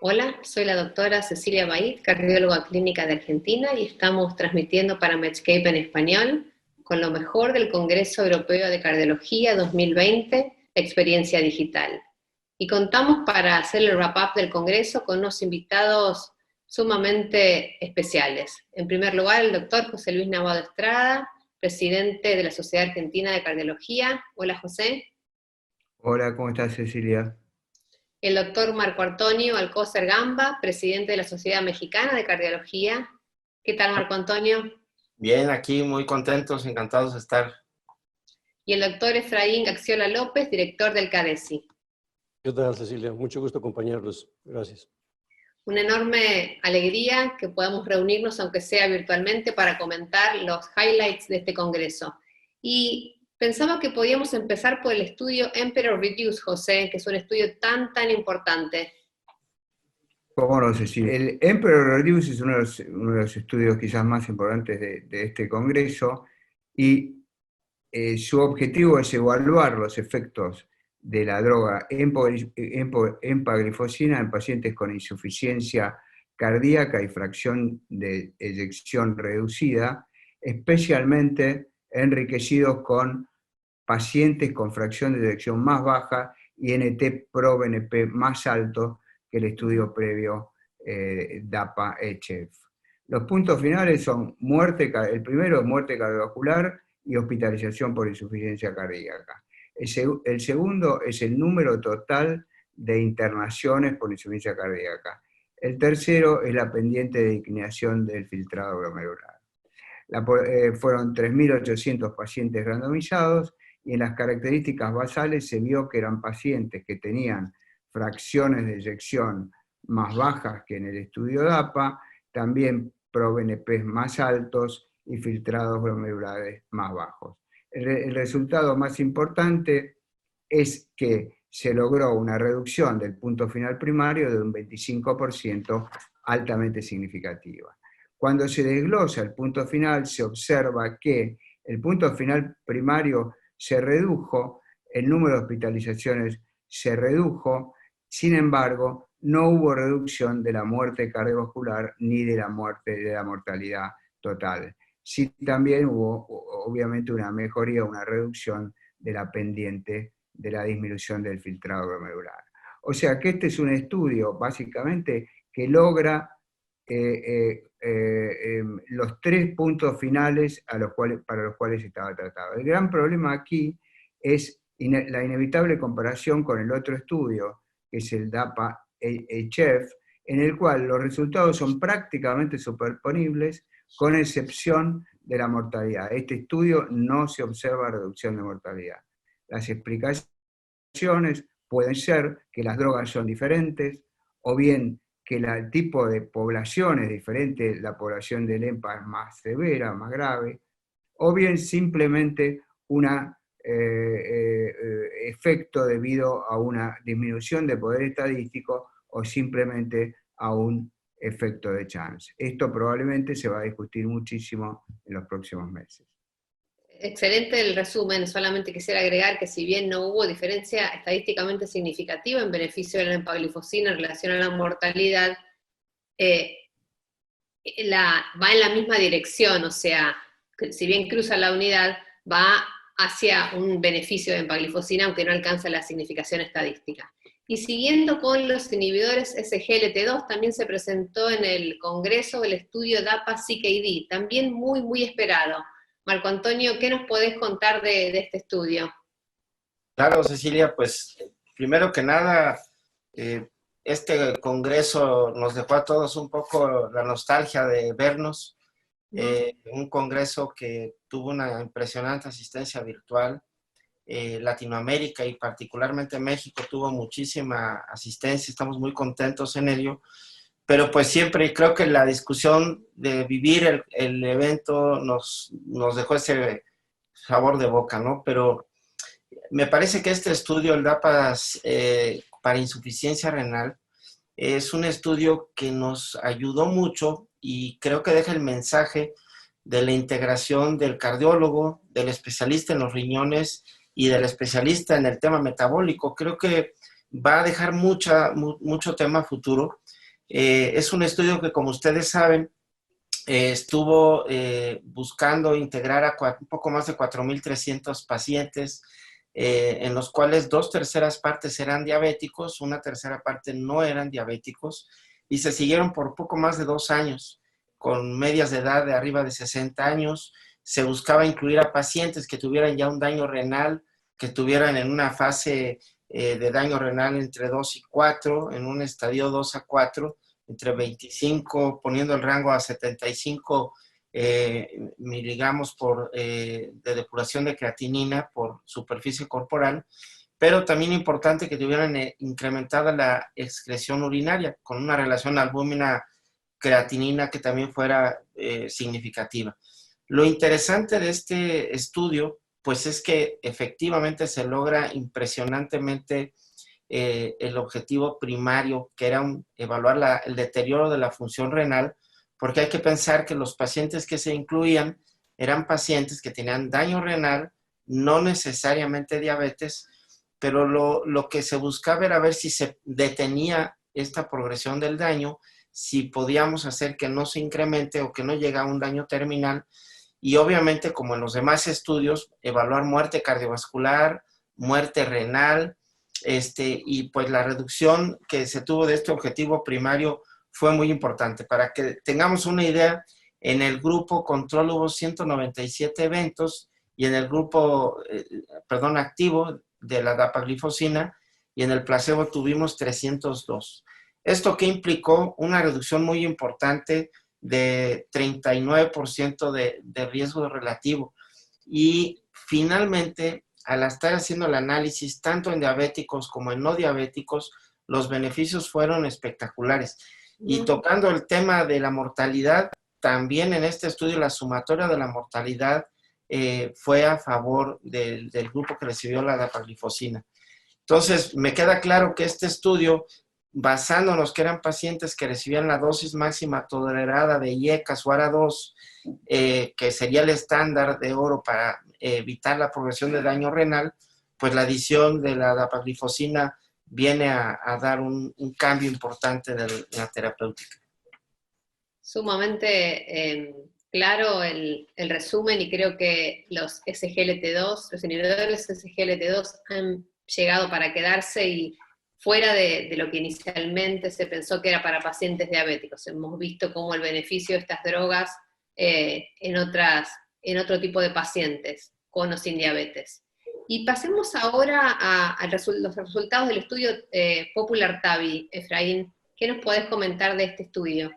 Hola, soy la doctora Cecilia Bait, cardióloga clínica de Argentina y estamos transmitiendo para Medscape en español con lo mejor del Congreso Europeo de Cardiología 2020, Experiencia Digital. Y contamos para hacer el wrap-up del Congreso con unos invitados sumamente especiales. En primer lugar, el doctor José Luis Navado Estrada, presidente de la Sociedad Argentina de Cardiología. Hola, José. Hola, ¿cómo estás, Cecilia? El doctor Marco Antonio Alcócer Gamba, presidente de la Sociedad Mexicana de Cardiología. ¿Qué tal, Marco Antonio? Bien, aquí muy contentos, encantados de estar. Y el doctor Efraín Gaxiola López, director del CADESI. ¿Qué tal, Cecilia? Mucho gusto acompañarlos. Gracias. Una enorme alegría que podamos reunirnos, aunque sea virtualmente, para comentar los highlights de este congreso. Y pensaba que podíamos empezar por el estudio Emperor Reduce, José, que es un estudio tan importante. ¿Cómo no, Cecilia? El Emperor Reduce es uno de los estudios quizás más importantes de este congreso y su objetivo es evaluar los efectos de la droga empaglifosina en pacientes con insuficiencia cardíaca y fracción de eyección reducida, especialmente enriquecidos con pacientes con fracción de eyección más baja y NT-proBNP más alto que el estudio previo DAPA-HF. Los puntos finales son el primero es muerte cardiovascular y hospitalización por insuficiencia cardíaca. El segundo es el número total de internaciones por insuficiencia cardíaca. El tercero es la pendiente de inclinación del filtrado glomerular. Fueron 3.800 pacientes randomizados y en las características basales se vio que eran pacientes que tenían fracciones de eyección más bajas que en el estudio DAPA, también proBNP más altos y filtrados glomerulares más bajos. El resultado más importante es que se logró una reducción del punto final primario de un 25% altamente significativa. Cuando se desglosa el punto final, se observa que el punto final primario se redujo, el número de hospitalizaciones se redujo, sin embargo, no hubo reducción de la muerte cardiovascular ni de la mortalidad total. Sí, también hubo, obviamente, una mejoría, una reducción de la pendiente de la disminución del filtrado glomerular. O sea que este es un estudio, básicamente, que logra los tres puntos finales para los cuales estaba tratado. El gran problema aquí es la inevitable comparación con el otro estudio, que es el DAPA-HF, en el cual los resultados son prácticamente superponibles, con excepción de la mortalidad. Este estudio no se observa reducción de mortalidad. Las explicaciones pueden ser que las drogas son diferentes, o bien que el tipo de población es diferente, la población del EMPA es más severa, más grave, o bien simplemente un efecto debido a una disminución de poder estadístico o simplemente a un efecto de chance. Esto probablemente se va a discutir muchísimo en los próximos meses. Excelente el resumen, solamente quisiera agregar que si bien no hubo diferencia estadísticamente significativa en beneficio de la empaglifosina en relación a la mortalidad, va en la misma dirección, o sea, si bien cruza la unidad, va hacia un beneficio de empaglifosina, aunque no alcanza la significación estadística. Y siguiendo con los inhibidores SGLT2, también se presentó en el Congreso el estudio DAPA-CKD, también muy esperado. Marco Antonio, ¿qué nos podés contar de este estudio? Claro, Cecilia, pues primero que nada, este congreso nos dejó a todos un poco la nostalgia de vernos. Un congreso que tuvo una impresionante asistencia virtual. Latinoamérica y particularmente México tuvo muchísima asistencia, estamos muy contentos en ello, pero pues siempre creo que la discusión de vivir el evento nos dejó ese sabor de boca, ¿no? Pero me parece que este estudio, el DAPAS para insuficiencia renal, es un estudio que nos ayudó mucho y creo que deja el mensaje de la integración del cardiólogo, del especialista en los riñones y del especialista en el tema metabólico. Creo que va a dejar mucho tema futuro Es un estudio que, como ustedes saben, estuvo buscando integrar a un poco más de 4.300 pacientes, en los cuales 2/3 partes eran diabéticos, 1/3 parte no eran diabéticos, y se siguieron por poco más de 2 años, con medias de edad de arriba de 60 años. Se buscaba incluir a pacientes que tuvieran ya un daño renal, que estuvieran en una fase de daño renal entre 2 y 4, en un estadio 2 a 4, entre 25, poniendo el rango a 75 miligramos de depuración de creatinina por superficie corporal, pero también importante que tuvieran incrementada la excreción urinaria, con una relación albúmina-creatinina que también fuera significativa. Lo interesante de este estudio, pues es que efectivamente se logra impresionantemente el objetivo primario, que era evaluar el deterioro de la función renal, porque hay que pensar que los pacientes que se incluían eran pacientes que tenían daño renal, no necesariamente diabetes, pero lo que se buscaba era ver si se detenía esta progresión del daño, si podíamos hacer que no se incremente o que no llegue a un daño terminal, y obviamente, como en los demás estudios, evaluar muerte cardiovascular, muerte renal, y pues la reducción que se tuvo de este objetivo primario fue muy importante. Para que tengamos una idea, en el grupo control hubo 197 eventos y en el grupo, activo de la dapaglifosina, y en el placebo tuvimos 302. ¿Esto qué implicó? Una reducción muy importante de 39% de riesgo relativo. Y finalmente, al estar haciendo el análisis tanto en diabéticos como en no diabéticos, los beneficios fueron espectaculares. Y tocando el tema de la mortalidad, también en este estudio la sumatoria de la mortalidad fue a favor del grupo que recibió la dapaglifosina. Entonces, me queda claro que este estudio, basándonos que eran pacientes que recibían la dosis máxima tolerada de IECAS o ARA2, que sería el estándar de oro para evitar la progresión de daño renal, pues la adición de la dapaglifosina viene a dar un cambio importante en la terapéutica. Sumamente claro el resumen, y creo que los SGLT2, los inhibidores SGLT2 han llegado para quedarse, y fuera de lo que inicialmente se pensó que era para pacientes diabéticos. Hemos visto cómo el beneficio de estas drogas en otro tipo de pacientes, con o sin diabetes. Y pasemos ahora a los resultados del estudio Popular TAVI. Efraín, ¿qué nos podés comentar de este estudio?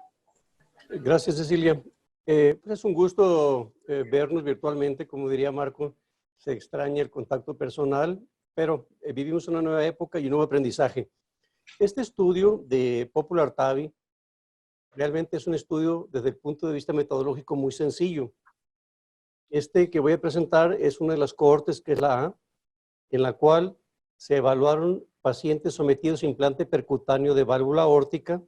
Gracias, Cecilia. Pues es un gusto vernos virtualmente, como diría Marco. Se extraña el contacto personal, pero vivimos una nueva época y un nuevo aprendizaje. Este estudio de Popular TAVI realmente es un estudio desde el punto de vista metodológico muy sencillo. Este que voy a presentar es una de las cohortes, que es la A, en la cual se evaluaron pacientes sometidos a implante percutáneo de válvula aórtica,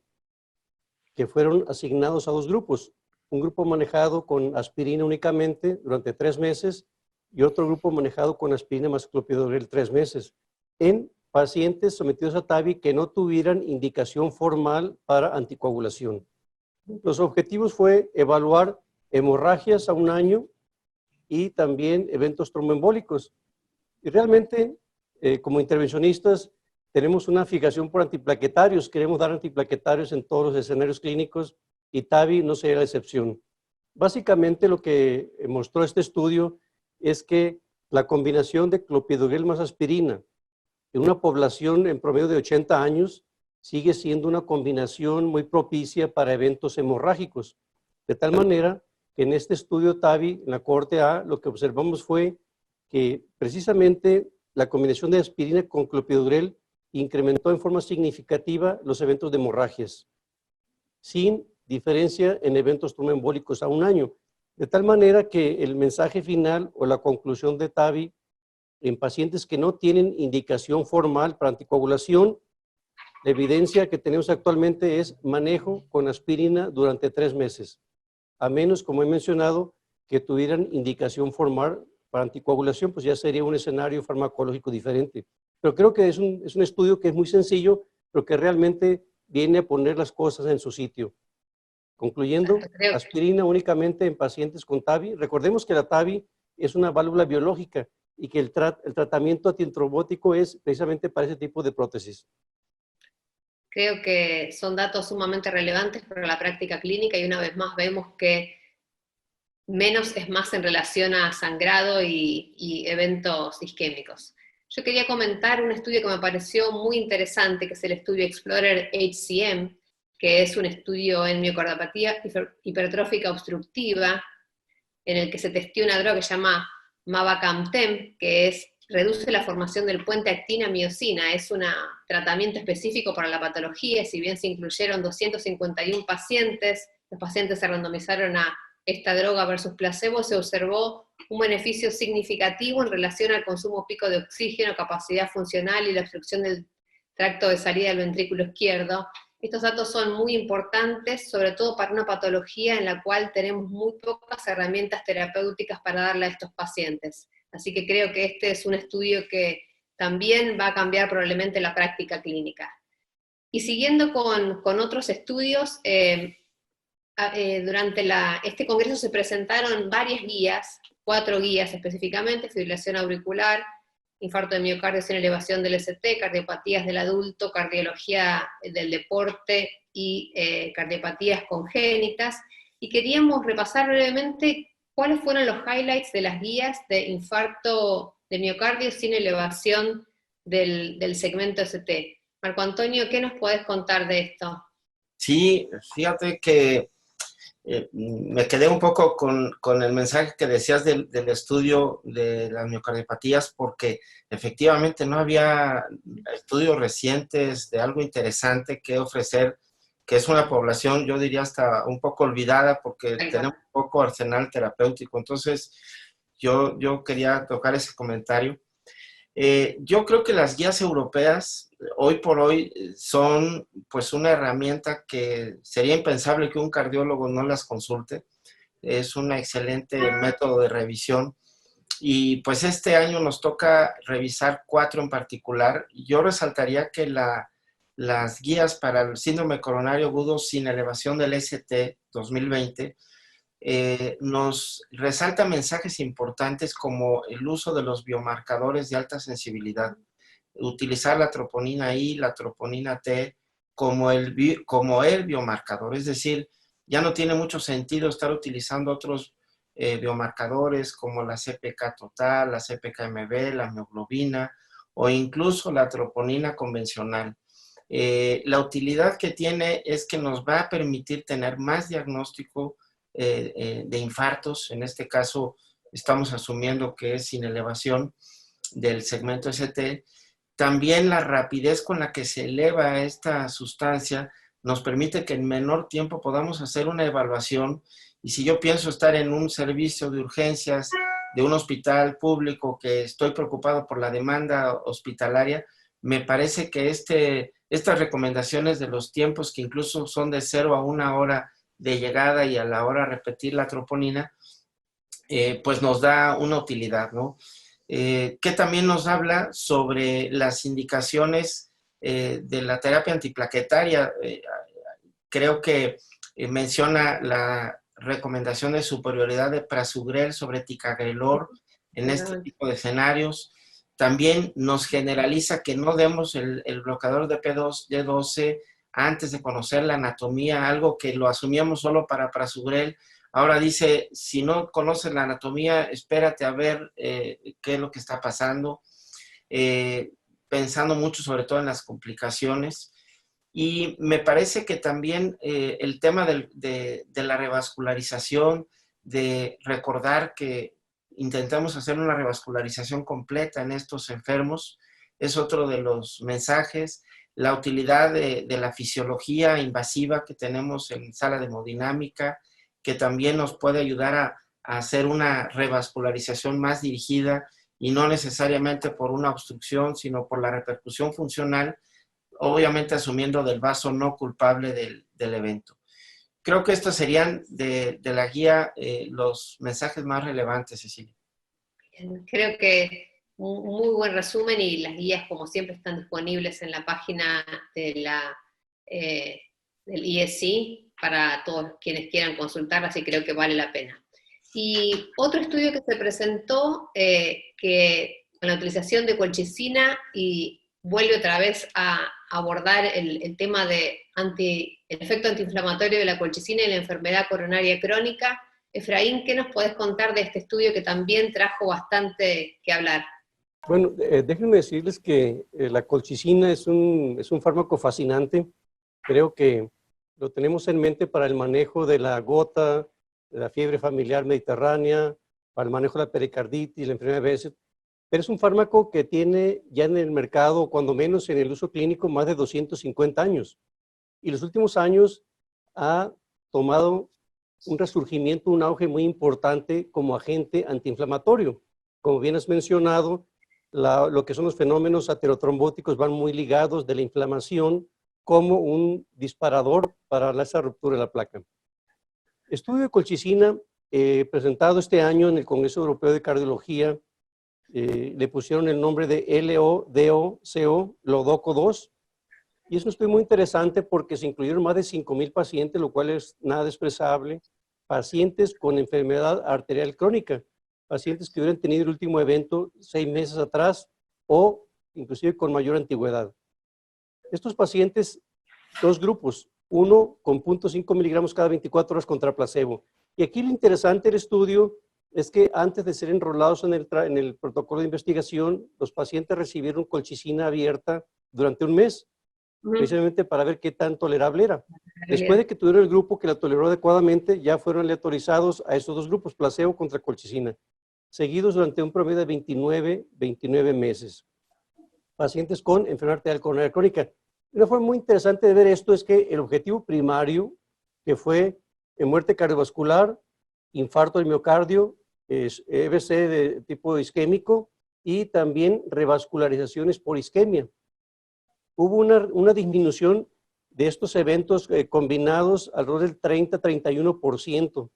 que fueron asignados a 2 grupos. Un grupo manejado con aspirina únicamente durante 3 meses y otro grupo manejado con aspirina más clopidogrel 3 meses, en pacientes sometidos a TAVI que no tuvieran indicación formal para anticoagulación. Los objetivos fue evaluar hemorragias a 1 año y también eventos tromboembólicos. Y realmente, como intervencionistas, tenemos una fijación por antiplaquetarios. Queremos dar antiplaquetarios en todos los escenarios clínicos, y TAVI no sería la excepción. Básicamente, lo que mostró este estudio es que la combinación de clopidogrel más aspirina en una población en promedio de 80 años sigue siendo una combinación muy propicia para eventos hemorrágicos. De tal manera que en este estudio TAVI, en la cohorte A, lo que observamos fue que precisamente la combinación de aspirina con clopidogrel incrementó en forma significativa los eventos de hemorragias, sin diferencia en eventos tromboembólicos a 1 año. De tal manera que el mensaje final o la conclusión de TAVI en pacientes que no tienen indicación formal para anticoagulación, la evidencia que tenemos actualmente es manejo con aspirina durante 3 meses, a menos, como he mencionado, que tuvieran indicación formal para anticoagulación, pues ya sería un escenario farmacológico diferente. Pero creo que es un estudio que es muy sencillo, pero que realmente viene a poner las cosas en su sitio. Concluyendo, aspirina únicamente en pacientes con TAVI. Recordemos que la TAVI es una válvula biológica y que el tratamiento antitrombótico es precisamente para ese tipo de prótesis. Creo que son datos sumamente relevantes para la práctica clínica y una vez más vemos que menos es más en relación a sangrado y eventos isquémicos. Yo quería comentar un estudio que me pareció muy interesante, que es el estudio Explorer HCM, que es un estudio en miocardiopatía hipertrófica obstructiva, en el que se testió una droga que se llama mavacamten, que reduce la formación del puente actina-miosina. Es un tratamiento específico para la patología, si bien se incluyeron 251 pacientes, los pacientes se randomizaron a esta droga versus placebo, se observó un beneficio significativo en relación al consumo pico de oxígeno, capacidad funcional y la obstrucción del tracto de salida del ventrículo izquierdo. Estos datos son muy importantes, sobre todo para una patología en la cual tenemos muy pocas herramientas terapéuticas para darle a estos pacientes. Así que creo que este es un estudio que también va a cambiar probablemente la práctica clínica. Y siguiendo con otros estudios, durante este congreso se presentaron varias guías, 4 guías específicamente: fibrilación auricular, infarto de miocardio sin elevación del ST, cardiopatías del adulto, cardiología del deporte y cardiopatías congénitas. Y queríamos repasar brevemente cuáles fueron los highlights de las guías de infarto de miocardio sin elevación del segmento ST. Marco Antonio, ¿qué nos podés contar de esto? Sí, fíjate que me quedé un poco con el mensaje que decías del estudio de las miocardiopatías, porque efectivamente no había estudios recientes de algo interesante que ofrecer, que es una población, yo diría, hasta un poco olvidada, porque tenemos poco arsenal terapéutico. Entonces, yo quería tocar ese comentario. Yo creo que las guías europeas hoy por hoy son pues una herramienta que sería impensable que un cardiólogo no las consulte. Es un excelente método de revisión y pues este año nos toca revisar 4 en particular. Yo resaltaría que las guías para el síndrome coronario agudo sin elevación del ST 2020 nos resalta mensajes importantes como el uso de los biomarcadores de alta sensibilidad, utilizar la troponina I, la troponina T como el biomarcador, es decir, ya no tiene mucho sentido estar utilizando otros biomarcadores como la CPK total, la CPK-MB, la mioglobina o incluso la troponina convencional. La utilidad que tiene es que nos va a permitir tener más diagnóstico de infartos. En este caso estamos asumiendo que es sin elevación del segmento ST. También la rapidez con la que se eleva esta sustancia nos permite que en menor tiempo podamos hacer una evaluación. Y si yo pienso estar en un servicio de urgencias de un hospital público que estoy preocupado por la demanda hospitalaria, me parece que estas recomendaciones de los tiempos, que incluso son de 0 a 1 hora de llegada y a la hora de repetir la troponina, pues nos da una utilidad, ¿no? Que también nos habla sobre las indicaciones de la terapia antiplaquetaria. Creo que menciona la recomendación de superioridad de prasugrel sobre ticagrelor en este tipo de escenarios. También nos generaliza que no demos el bloqueador de P2D12 antes de conocer la anatomía, algo que lo asumíamos solo para prasugrel. Ahora dice, si no conoces la anatomía, espérate a ver qué es lo que está pasando, pensando mucho sobre todo en las complicaciones. Y me parece que también el tema de la revascularización, de recordar que intentamos hacer una revascularización completa en estos enfermos, es otro de los mensajes. La utilidad de la fisiología invasiva que tenemos en sala de hemodinámica, que también nos puede ayudar a hacer una revascularización más dirigida y no necesariamente por una obstrucción, sino por la repercusión funcional, obviamente asumiendo del vaso no culpable del evento. Creo que estos serían de la guía los mensajes más relevantes, Cecilia. Creo que un muy buen resumen, y las guías como siempre están disponibles en la página de la del ESC para todos quienes quieran consultarla, así creo que vale la pena. Y otro estudio que se presentó, que con la utilización de colchicina, y vuelve otra vez a abordar el tema de el efecto antiinflamatorio de la colchicina y la enfermedad coronaria crónica. Efraín, ¿qué nos podés contar de este estudio que también trajo bastante que hablar? Bueno, déjenme decirles que la colchicina es un fármaco fascinante. Creo que lo tenemos en mente para el manejo de la gota, de la fiebre familiar mediterránea, para el manejo de la pericarditis, la enfermedad de Behçet, pero es un fármaco que tiene ya en el mercado, cuando menos en el uso clínico, más de 250 años. Y los últimos años ha tomado un resurgimiento, un auge muy importante como agente antiinflamatorio. Como bien has mencionado, lo que son los fenómenos aterotrombóticos van muy ligados de la inflamación como un disparador para esa ruptura de la placa. Estudio de colchicina presentado este año en el Congreso Europeo de Cardiología, le pusieron el nombre de LODOCO, LODOCO2, y es un estudio muy interesante porque se incluyeron más de 5,000 pacientes, lo cual es nada despreciable, pacientes con enfermedad arterial crónica, pacientes que hubieran tenido el último evento 6 meses atrás o inclusive con mayor antigüedad. Estos pacientes, 2 grupos, uno con 0.5 miligramos cada 24 horas contra placebo. Y aquí lo interesante del estudio es que antes de ser enrolados en el protocolo de investigación, los pacientes recibieron colchicina abierta durante un mes, precisamente para ver qué tan tolerable era. Después de que tuvieron el grupo que la toleró adecuadamente, ya fueron aleatorizados a esos 2 grupos, placebo contra colchicina, seguidos durante un promedio de 29 meses. Pacientes con enfermedad arterial coronaria crónica. Una forma muy interesante de ver esto es que el objetivo primario, que fue muerte cardiovascular, infarto del miocardio, EBC de tipo isquémico y también revascularizaciones por isquemia. Hubo una disminución de estos eventos combinados alrededor del 30-31%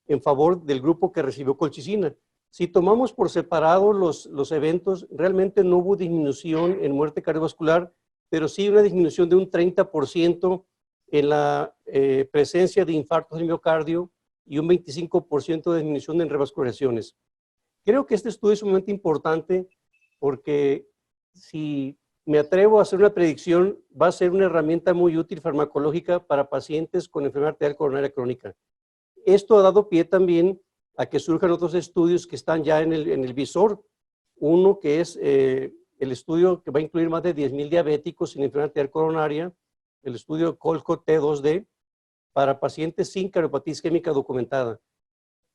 en favor del grupo que recibió colchicina. Si tomamos por separado los eventos, realmente no hubo disminución en muerte cardiovascular, pero sí una disminución de un 30% en la presencia de infartos del miocardio y un 25% de disminución en revascularizaciones. Creo que este estudio es sumamente importante porque si me atrevo a hacer una predicción, va a ser una herramienta muy útil farmacológica para pacientes con enfermedad arterial coronaria crónica. Esto ha dado pie también a que surjan otros estudios que están ya en el visor. Uno que es el estudio que va a incluir más de 10,000 diabéticos sin enfermedad arterial coronaria, el estudio COLCO T2D, para pacientes sin cardiopatía isquémica documentada.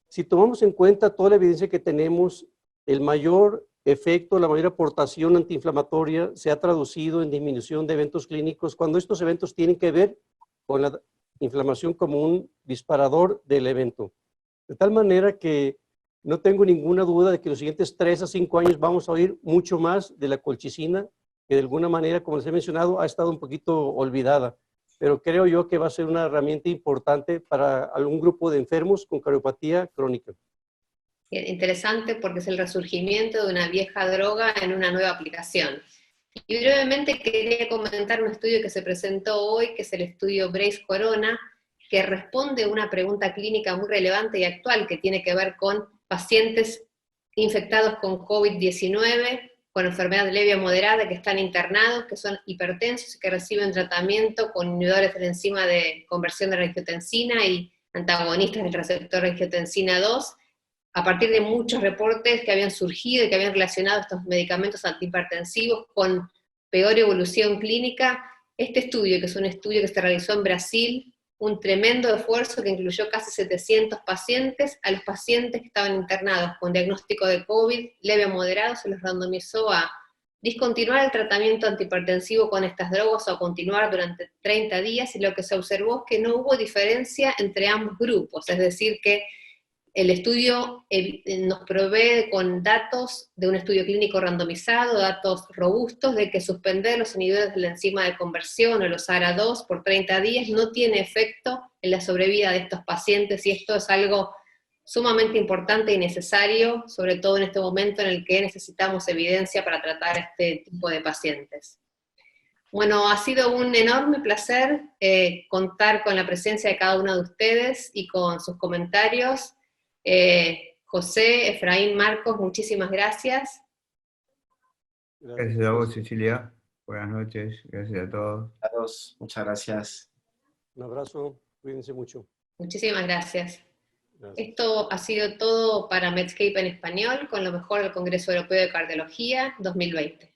Si tomamos en cuenta toda la evidencia que tenemos, el mayor efecto, la mayor aportación antiinflamatoria se ha traducido en disminución de eventos clínicos cuando estos eventos tienen que ver con la inflamación como un disparador del evento. De tal manera que no tengo ninguna duda de que los siguientes 3 a 5 años vamos a oír mucho más de la colchicina, que de alguna manera, como les he mencionado, ha estado un poquito olvidada. Pero creo yo que va a ser una herramienta importante para algún grupo de enfermos con cardiopatía crónica. Interesante porque es el resurgimiento de una vieja droga en una nueva aplicación. Y brevemente quería comentar un estudio que se presentó hoy, que es el estudio Brace Corona, que responde a una pregunta clínica muy relevante y actual que tiene que ver con pacientes infectados con COVID-19, con enfermedad leve o moderada, que están internados, que son hipertensos y que reciben tratamiento con inhibidores de la enzima de conversión de angiotensina y antagonistas del receptor angiotensina 2, a partir de muchos reportes que habían surgido y que habían relacionado estos medicamentos antihipertensivos con peor evolución clínica. Este estudio, que es un estudio que se realizó en Brasil, un tremendo esfuerzo que incluyó casi 700 pacientes, a los pacientes que estaban internados con diagnóstico de COVID leve o moderado se los randomizó a discontinuar el tratamiento antihipertensivo con estas drogas o continuar durante 30 días, y lo que se observó es que no hubo diferencia entre ambos grupos, es decir que el estudio nos provee con datos de un estudio clínico randomizado, datos robustos de que suspender los inhibidores de la enzima de conversión o los ARA2 por 30 días no tiene efecto en la sobrevida de estos pacientes, y esto es algo sumamente importante y necesario, sobre todo en este momento en el que necesitamos evidencia para tratar a este tipo de pacientes. Bueno, ha sido un enorme placer contar con la presencia de cada uno de ustedes y con sus comentarios. José, Efraín, Marcos, muchísimas gracias. Gracias a vos, Cecilia. Buenas noches. Gracias a todos. Muchas gracias. Un abrazo, cuídense mucho. Muchísimas gracias. Gracias. Esto ha sido todo para Medscape en español, con lo mejor del Congreso Europeo de Cardiología 2020.